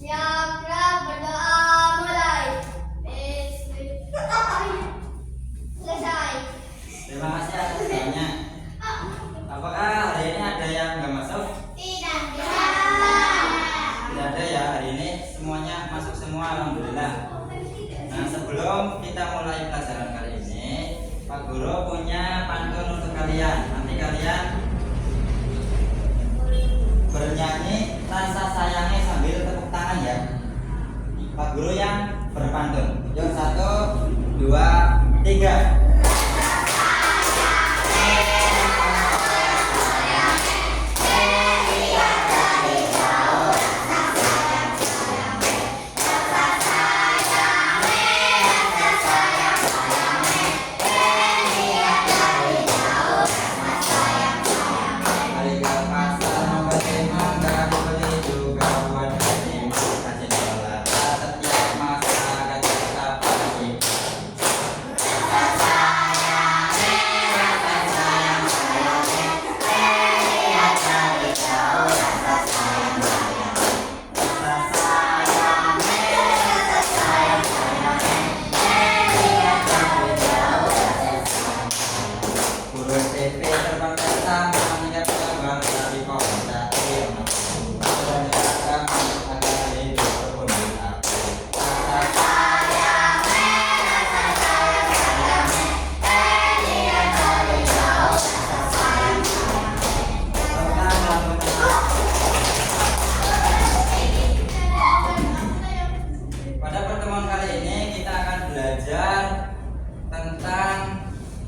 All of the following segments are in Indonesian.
Siap, berdoa mulai. Selesai. Terima kasih atas doanya. Apakah hari ini ada yang nggak masuk? Tidak. Tidak ada ya hari ini, semuanya masuk semua, alhamdulillah. Nah, sebelum kita mulai pelajaran kali ini, Pak Guru punya pantun untuk kalian. Nanti kalian bernyanyi rasa sayangnya sambil tepuk tangan ya. Pak Guru yang berpantun. Yuk, 1, 2, 3.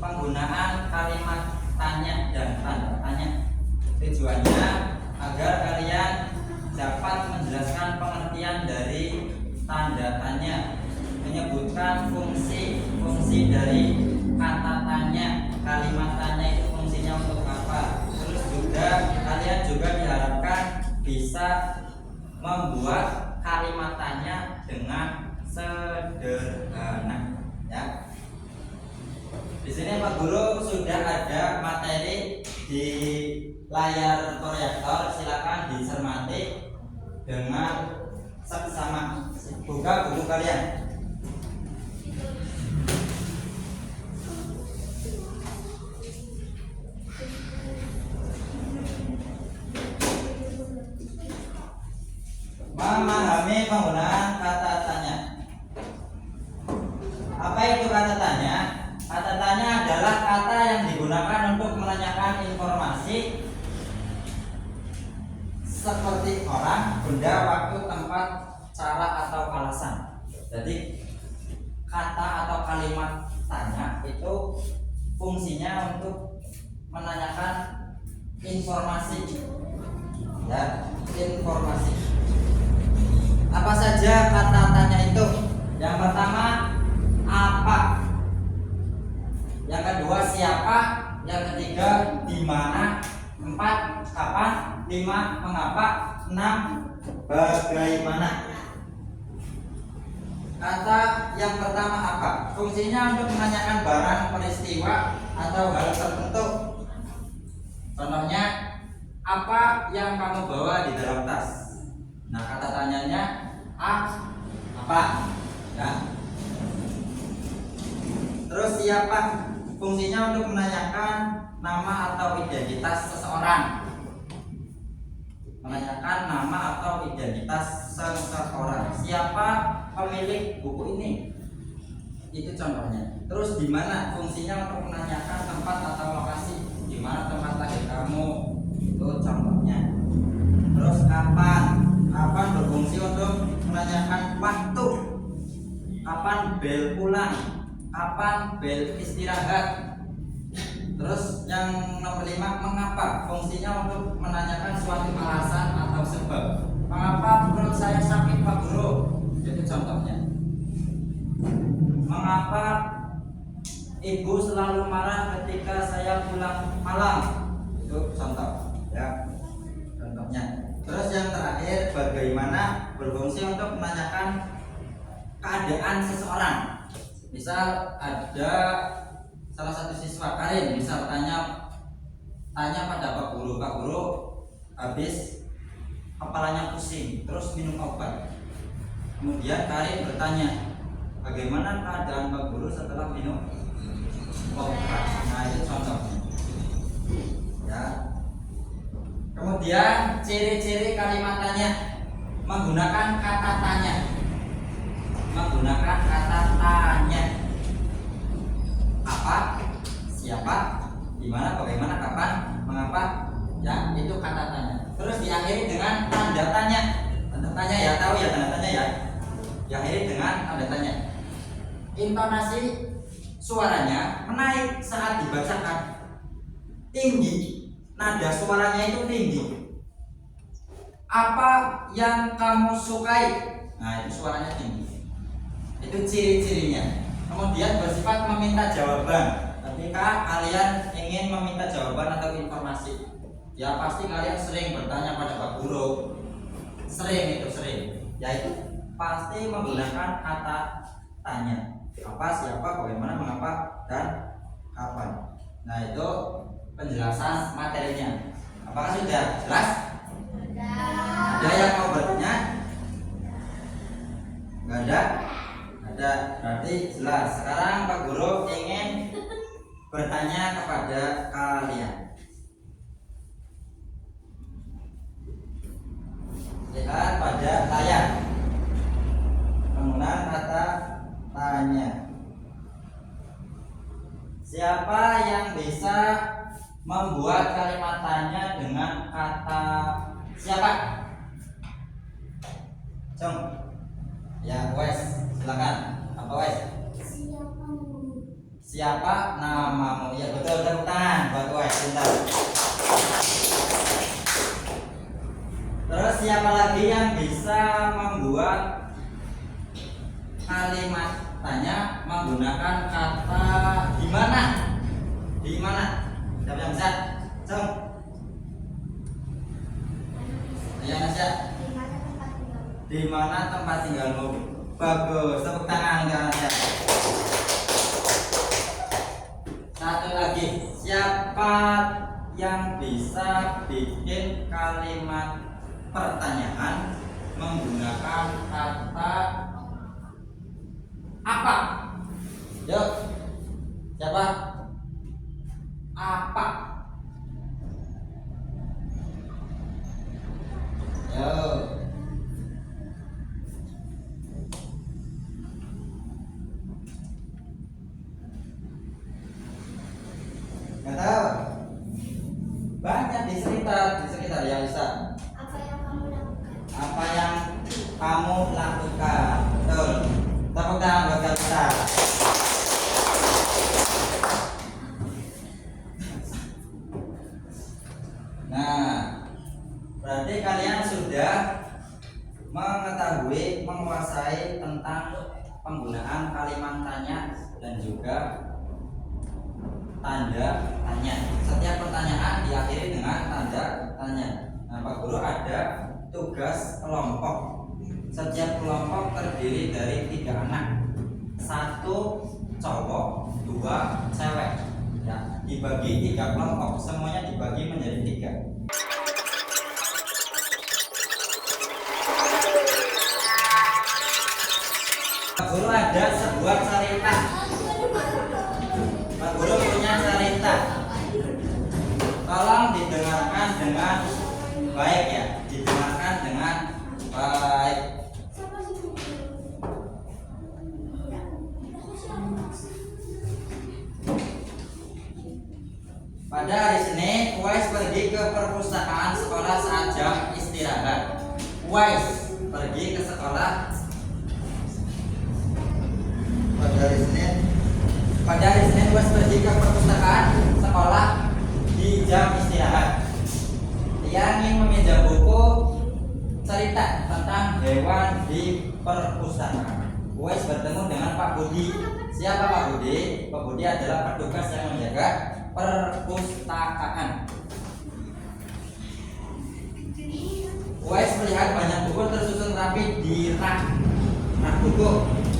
Penggunaan kalimat tanya dan tanda tanya. Tujuannya agar kalian dapat menjelaskan pengertian dari tanda tanya, menyebutkan fungsi dari kata tanya, kalimat tanya itu fungsinya untuk apa. Terus juga kalian juga diharapkan bisa membuat kalimat tanya dengan sederhana ya. Di sini Pak Guru sudah ada materi di layar proyektor, silakan dicermati dengan seksama. Buka buku kalian. Memahami penggunaan kata tanya. Apa itu kata tanya? Kata tanya adalah kata yang digunakan untuk menanyakan informasi seperti orang, benda, waktu, tempat, cara, atau alasan. Jadi kata atau kalimat tanya itu fungsinya untuk menanyakan informasi ya, informasi. Apa saja kata tanya itu? Yang pertama, apa? Yang kedua, siapa? Yang ketiga, di mana? 4, kapan? 5, mengapa? 6, bagaimana? Kata yang pertama apa? Fungsinya untuk menanyakan barang, peristiwa, atau hal tertentu. Contohnya, apa yang kamu bawa di dalam tas? Nah, kata tanyanya apa? Ya. Terus siapa? Fungsinya untuk menanyakan nama atau identitas seseorang. Menanyakan nama atau identitas seseorang. Siapa pemilik buku ini? Itu contohnya. Terus di mana? Fungsinya untuk menanyakan tempat atau lokasi. Di mana tempat lahir kamu? Itu contohnya. Terus kapan? Kapan berfungsi untuk menanyakan waktu. Kapan bel pulang? Kapan bel istirahat? Terus yang nomor 5, mengapa? Fungsinya untuk menanyakan suatu alasan atau sebab. Mengapa perut saya sakit, Pak Guru? Itu contohnya. Mengapa ibu selalu marah ketika saya pulang malam? Itu contoh ya, contohnya. Terus yang terakhir, bagaimana? Berfungsi untuk menanyakan keadaan seseorang. Misal ada salah satu siswa Karin, misal tanya pada Pak Guru habis kepalanya pusing, terus minum obat. Kemudian Karin bertanya, bagaimana keadaan Pak Guru setelah minum obat? Nah, itu contohnya. Ya. Kemudian ciri-ciri kalimat tanya menggunakan kata tanya. Menggunakan kata tanya. Apa? Siapa? Di mana? Bagaimana? Kapan? Mengapa? Ya, itu kata tanya. Terus diakhiri dengan tanda tanya. Tanda tanya ya, tahu ya tanda tanya ya. Diakhiri dengan tanda tanya. Intonasi suaranya menaik saat dibacakan. Tinggi. Nada suaranya itu tinggi. Apa yang kamu sukai? Nah, itu suaranya tinggi. Itu ciri-cirinya. Kemudian bersifat meminta jawaban. Ketika kalian ingin meminta jawaban atau informasi, ya pasti kalian sering bertanya pada Pak Guru. Sering. Yaitu pasti menggunakan kata tanya. Apa, siapa, bagaimana, mengapa, dan kapan. Nah, itu penjelasan materinya. Apakah sudah jelas? Ada yang mau bertanya? Enggak ada? Ada, berarti jelas. Sekarang Pak Guru ingin bertanya kepada kalian. Lihat pada layar. Penggunaan kata tanya. Siapa yang bisa membuat kalimat tanya dengan kata siapa? Jom. Ya, Wes, silakan. Apa Wes? Siapa namamu? Ya betul, tepuk tangan buat Wes, pintar. Terus siapa lagi yang bisa membuat kalimat tanya menggunakan kata di mana? Di mana? Siapa yang bisa? Jom. Ayo Nasya. Di mana tempat tinggalmu? Bagus, tepuk tangan untuk Nasya. Satu lagi, siapa yang bisa bikin kalimat pertanyaan menggunakan kata apa? Yuk, siapa? Apa? Yuk. Nggak tahu? Banyak di sekitar yang bisa. Apa yang kamu lakukan? Apa yang kamu lakukan? Betul. Tepuk tangan buat kita. Nah, berarti kalian sudah mengetahui, menguasai tentang penggunaan kalimat tanya dan juga tanda tanya. Setiap pertanyaan diakhiri dengan tanda tanya. Nah, Pak Guru ada tugas kelompok. Setiap kelompok terdiri dari 3 anak, 1 cowok, 2 cewek. Ya, dibagi 3 kelompok, semuanya dibagi menjadi 3. Pak Guru ada sebuah cerita. Pak Guru punya cerita. Tolong didengarkan dengan baik ya, didengarkan dengan baik. Pada hari Senin, Uwais pergi ke perpustakaan sekolah saat jam istirahat. Uwais pergi ke sekolah pada hari Senin Uwais pergi ke perpustakaan sekolah di jam istirahat. Dia ingin meminjam buku cerita tentang hewan di perpustakaan. Uwais bertemu dengan Pak Budi. Siapa Pak Budi? Pak Budi adalah petugas yang menjaga perpustakaan. Uwais melihat banyak buku tersusun rapi di rak buku.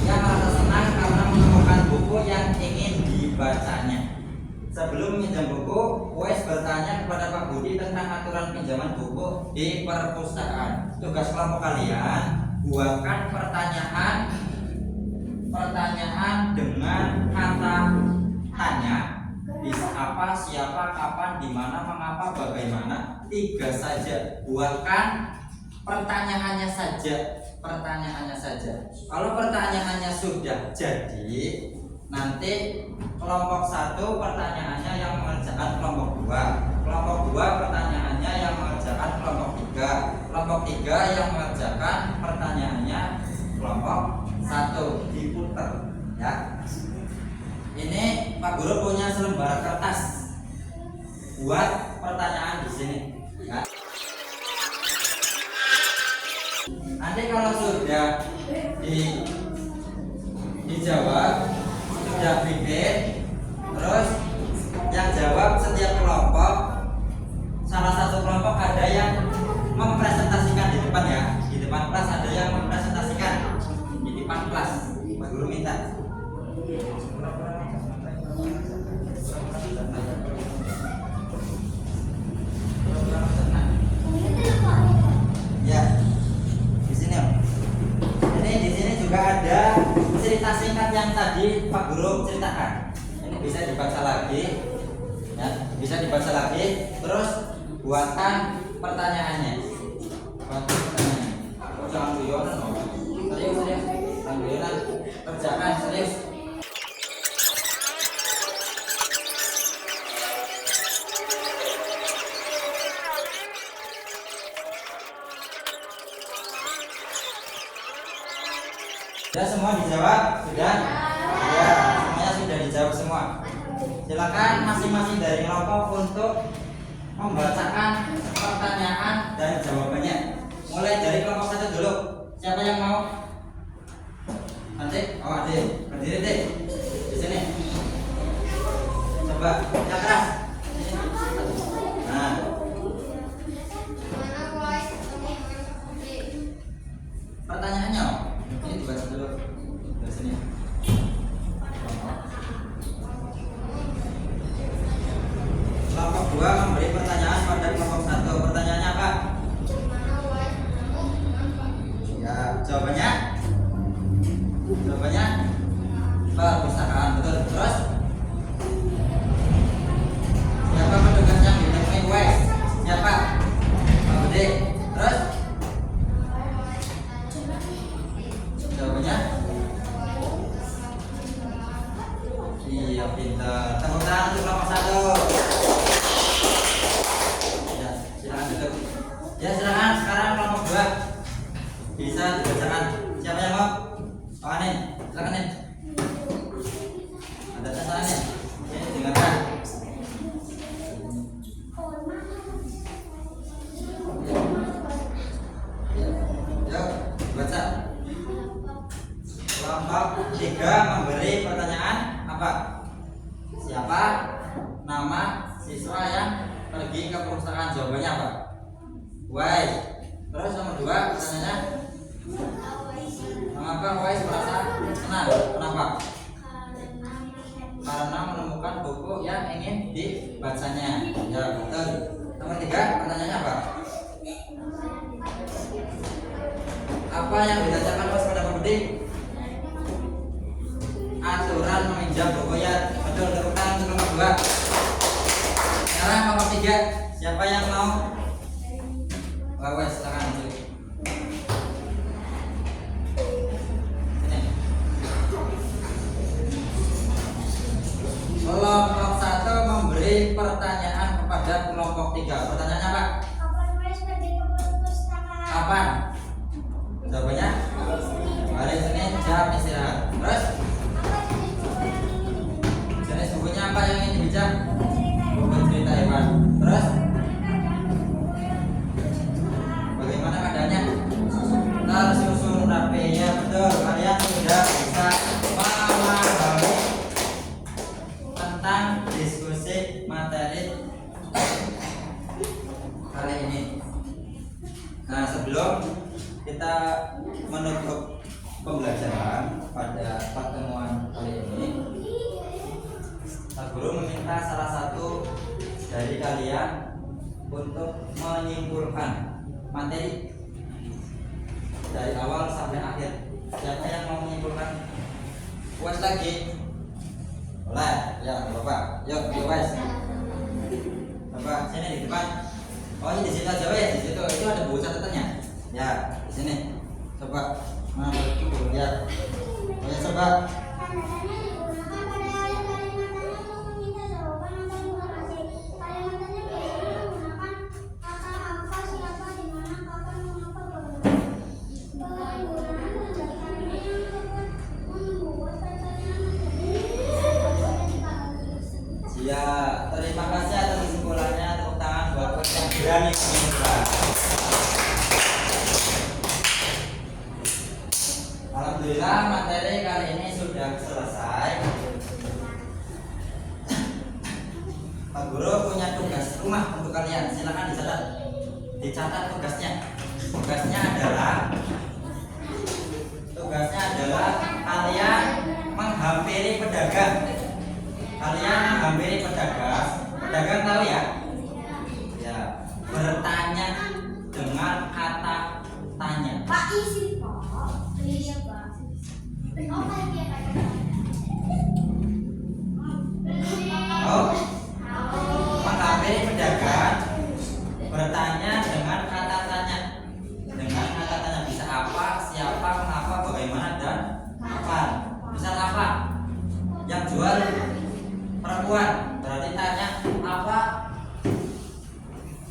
Ia merasa senang karena menemukan buku yang ingin dibacanya. Sebelum meminjam buku, Uwais bertanya kepada Pak Budi tentang aturan pinjaman buku di perpustakaan. Tugas kelompok kalian buatkan pertanyaan dengan kata tanya. Bisa apa, siapa, kapan, di mana, mengapa, bagaimana. 3 saja. Buatkan pertanyaannya saja. Kalau pertanyaannya sudah jadi, nanti kelompok 1 pertanyaannya yang mengerjakan kelompok 2, kelompok 2 pertanyaannya yang mengerjakan kelompok 3, kelompok 3 yang mengerjakan pertanyaannya kelompok 1. Diputar ya. Ini Pak Guru punya selembar kertas buat pertanyaan di sini ya. Nanti kalau sudah dijawab, sudah bikin, terus yang jawab setiap kelompok, salah satu kelompok ada yang mempresentasikan di depan ya, di depan kelas ada yang mempresentasikan di depan kelas. Pak Guru minta. Ya, di sini. Ini di sini juga ada cerita singkat yang tadi Pak Guru ceritakan. Ini bisa dibaca lagi, ya, bisa dibaca lagi. Terus buatkan pertanyaannya. Jangan guyonan, serius, jangan guyonan. Kerjakan serius. Sudah semua dijawab? Sudah? Ya, semuanya sudah dijawab semua. Silakan masing-masing dari kelompok untuk membacakan pertanyaan dan jawabannya. Mulai dari kelompok 1 dulu. Siapa yang mau? Nanti, adik, berdiri deh. Di sini. Coba, yang keras. Nah. Pertanyaannya, ini dibaca dulu dari sini. Kelompok 2 memberi pertanyaan pada kelompok 1. Pertanyaannya apa? Ya, jawabannya perpustakaan, betul. Terus siapa petugas yang ditemui Wes? Siapa? Pak Budi. Terus jawabannya? Iya, pintar. Tepuk tangan untuk kelompok 1. Ya, silakan duduk. Ya, silakan sekarang kelompok 2 bisa dibacakan. Siapa yang mau? Pak Anin, silakan Nin. Ada catatan ya? Oke, dengarkan. Yuk, baca. Kelompok 3 memberi pertanyaan apa? Siapa nama siswa yang pergi ke perpustakaan? Jawabannya apa? Why? Terus nomor 2 pertanyaannya, mengapa Wise merasa senang? Kenapa? Karena menemukan buku yang ingin dibacanya. Ya, betul. Nomor 3 pertanyaannya apa? Apa yang dibacakan Mas pada Pak Budi? Aturan meminjam bukunya. Betul, tepuk tangan untuk nomor 2. Sekarang nomor 3, siapa yang mau? Wes, silakan maju. Sini. Kelompok 1 memberi pertanyaan kepada kelompok 3. Pertanyaannya apa? Kapan? Jawabannya? Hari Senin jam istirahat. Terus? Jenis bukunya apa yang ingin dibaca? Buku cerita hewan. Terus? Bagaimana keadaannya? Tersusun rapi. Ya, betul. Kalian sudah bisa memahami tentang diskusi materi kali ini. Nah, sebelum kita menutup pembelajaran pada pertemuan kali ini, Pak Guru meminta salah satu dari kalian untuk menyimpulkan materi dari awal sampai lagi. Boleh, ya Bapak. Yuk, yuk guys. Bapak, sini di depan. Oh, ini di situ aja ya, di situ. Itu ada buku catatannya. Ya, di sini. Coba. Nah, lihat. Oh, ya, coba. Tanda-tanda digunakan pada kalimat tanya untuk meminta jawaban atau informasi. Kalimat tanya biasanya menggunakan kata apa, siapa, di mana, kapan, mengapa, bagaimana. Penggunaan tanda tanya yang tepat membuat pertanyaan menjadi mudah dipahami. Ya, terima kasih atas kesimpulannya. Tepuk tangan buat yang berani mencoba. Alhamdulillah materi kali ini sudah selesai. Pak Guru punya tugas rumah untuk kalian. Silakan dicatat. Dicatat tugasnya. Tugasnya adalah kalian menghampiri pedagang. Kalian menghampiri pedagang. Pedagang tahu ya? Ya, bertanya dengan kata tanya. Pak isi Pak. Iya Pak. Oh kayak dia Oh, menghampiri pedagang bertanya dengan kata tanya. Dengan kata tanya bisa apa, siapa, mengapa, bagaimana, dan kapan. Misal apa? Yang jual perempuan, berarti tanya apa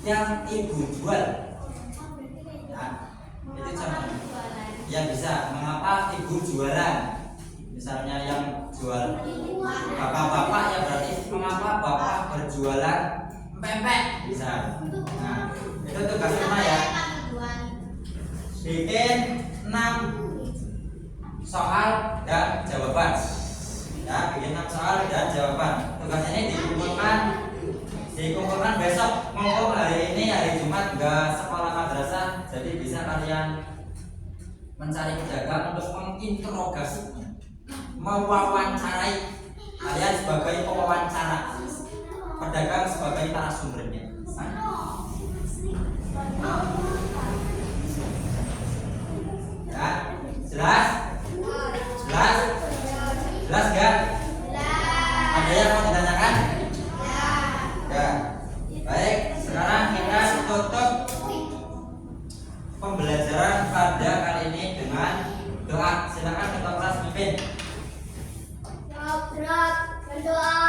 yang ibu jual. Nah, itu contohnya. Ya bisa, mengapa ibu jualan? Misalnya yang jual bapak-bapak ya berarti mengapa bapak berjualan pempek bisa. Nah, itu tugas rumah ya. Bikin 6 soal dan jawaban. Ya, bikin 6 soal dan jawaban. Tugas ini dikumpulkan besok. Mumpung hari ini hari Jumat enggak sekolah madrasah, jadi bisa kalian mencari pedagang untuk menginterogasinya, mewawancarai kalian sebagai pewawancara, pedagang sebagai narasumbernya. Ya, jelas? Jelas? Jelas gak? Ada yang mau ditanyakan? Ya. Baik, sekarang kita tutup pembelajaran pada kali ini dengan doa. Silakan ketua kelas pimpin. Berat berdoa